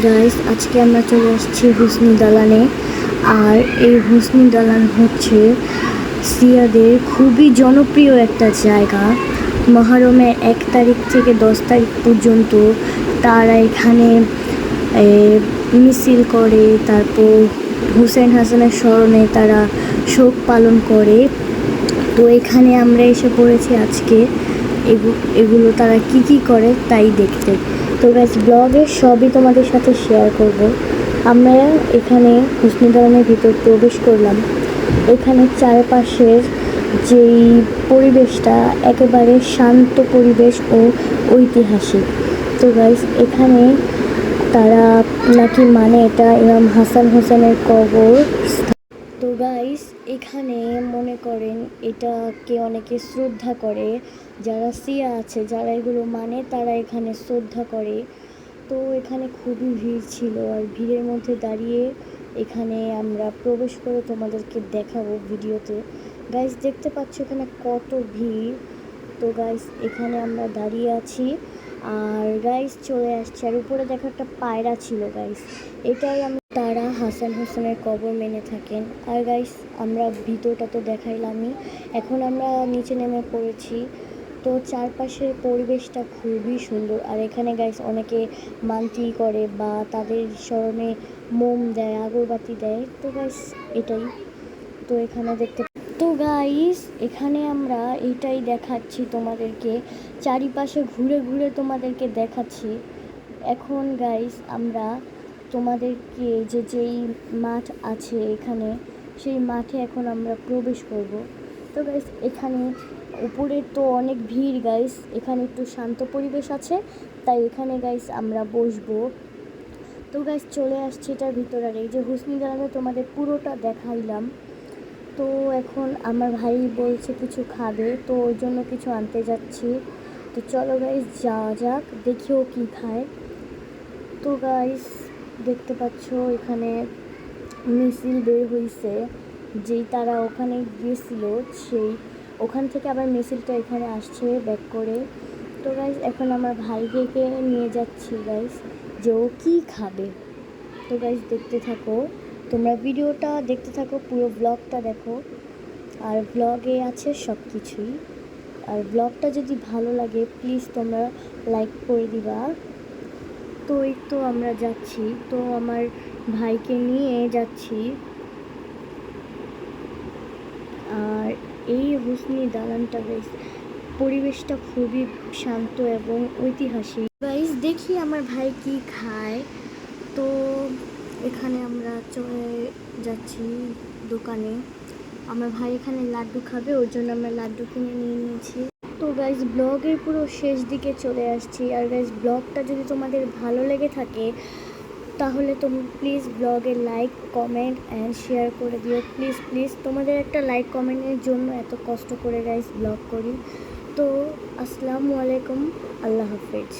Guys, আজকে আমরা চলে আসছি হুসনি দালানে। আর এই হুসনি দালান হচ্ছে সিয়াদের খুবই জনপ্রিয় একটা জায়গা। মহরমের 1 তারিখ থেকে 10 তারিখ পর্যন্ত তারা এখানে মিছিল করে, তারপর হুসেন হাসানের স্মরণে তারা শোক পালন করে। তো এখানে আমরা এসে পড়েছি আজকে এগুলো তারা কি করে তাই দেখতে। তো গাইস, ব্লগের সবই তোমাদের সাথে শেয়ার করব। আমরা এখানে হুসনি দালানের ভিতর প্রবেশ করলাম। এখানে চারপাশের যেই পরিবেশটা একেবারে শান্ত পরিবেশ ও ঐতিহাসিক। তো গাইস, এখানে তারা নাকি এটা ইমাম হাসান হোসেনের কবর। তো গাইস, এখানে মনে করেন এটাকে অনেকে শ্রদ্ধা করে, যারা সিয়া আছে, যারা এগুলো তারা এখানে শ্রদ্ধা করে। তো এখানে খুবই ভিড় ছিল, আর ভিড়ের মধ্যে দাঁড়িয়ে এখানে আমরা প্রবেশ করে তোমাদেরকে দেখাবো ভিডিওতে। গাইস, দেখতে পাচ্ছ এখানে কত ভিড়। তো গাইস, এখানে আমরা দাঁড়িয়ে আছি, আর গাইস চলে আসছে। আর উপরে দেখো একটা পায়রা ছিল গাইস, এটাই তারা হাসান হোসেনের কবর মেনে থাকেন। আর গাইস, আমরা ভিতরটা তো দেখাইলামই, এখন আমরা নিচে নেমে পড়েছি। তো চারপাশের পরিবেশটা খুবই সুন্দর। আর এখানে গাইস অনেকে মানতি করে বা তাদের স্মরণে মোম দেয়, আগরবাতি দেয়। তো গাইস এটাই তো এখানে তো গাইস, এখানে আমরা এইটাই দেখাচ্ছি তোমাদেরকে, চারিপাশে ঘুরে ঘুরে তোমাদেরকে দেখাচ্ছি। এখন গাইস আমরা তোমাদেরকে যেই মাঠ আছে এখানে, সেই মাঠে এখন আমরা প্রবেশ করব। তো গাইস, এখানে উপরে তো অনেক ভিড় গাইস, এখানে একটু শান্ত পরিবেশ আছে, তাই এখানে গাইস আমরা বসবো। তো গাইস চলে আসছি এটার ভিতরে। আর এই যে হুসনি দালানে তোমাদের পুরোটা দেখাইলাম। তো এখন আমার ভাই বলছে কিছু খাবে, তো ওই জন্য কিছু আনতে যাচ্ছি। তো চলো গাইস যাওয়া যাক, দেখিও কি খায়। তো গাইস, দেখতে পাচ্ছ এখানে মিছিল বের হয়েছে, যেই তারা ওখানে গিয়েছিল সেই ওখান থেকে আবার মিছিলটা এখানে আসছে ব্যাক করে। তো গাইস, এখন আমার ভাইকে নিয়ে যাচ্ছি গাইস, যে ও কী খাবে। তো গাইস দেখতে থাকো, তোমরা ভিডিওটা দেখতে থাকো, পুরো ব্লগটা দেখো। আর ব্লগে আছে সব কিছুই। আর ব্লগটা যদি ভালো লাগে প্লিজ তোমরা লাইক করে দিবা। তো এই তো আমরা যাচ্ছি, তো আমার ভাইকে নিয়ে যাচ্ছি। আর এই হুসনি দালানটা গাইস, পরিবেশটা খুবই শান্ত এবং ঐতিহাসিক। গাইস, দেখি আমার ভাই কি খায়। তো এখানে আমরা চলে যাচ্ছি দোকানে। আমার ভাই এখানে লাড্ডু খাবে, ওর জন্য আমরা লাড্ডু কিনে নিয়ে নিয়েছি। তো গাইস, ব্লগের পুরো শেষ দিকে চলে আসছি। আর গাইস, ব্লগটা যদি তোমাদের ভালো লেগে থাকে তাহলে তুমি প্লিজ ব্লগে লাইক, কমেন্ট অ্যান্ড শেয়ার করে দিও। প্লিজ প্লিজ, তোমাদের একটা লাইক কমেন্টের জন্য এত কষ্ট করে গাইস ব্লগ করি। তো আসসালামু আলাইকুম, আল্লাহ হাফেজ।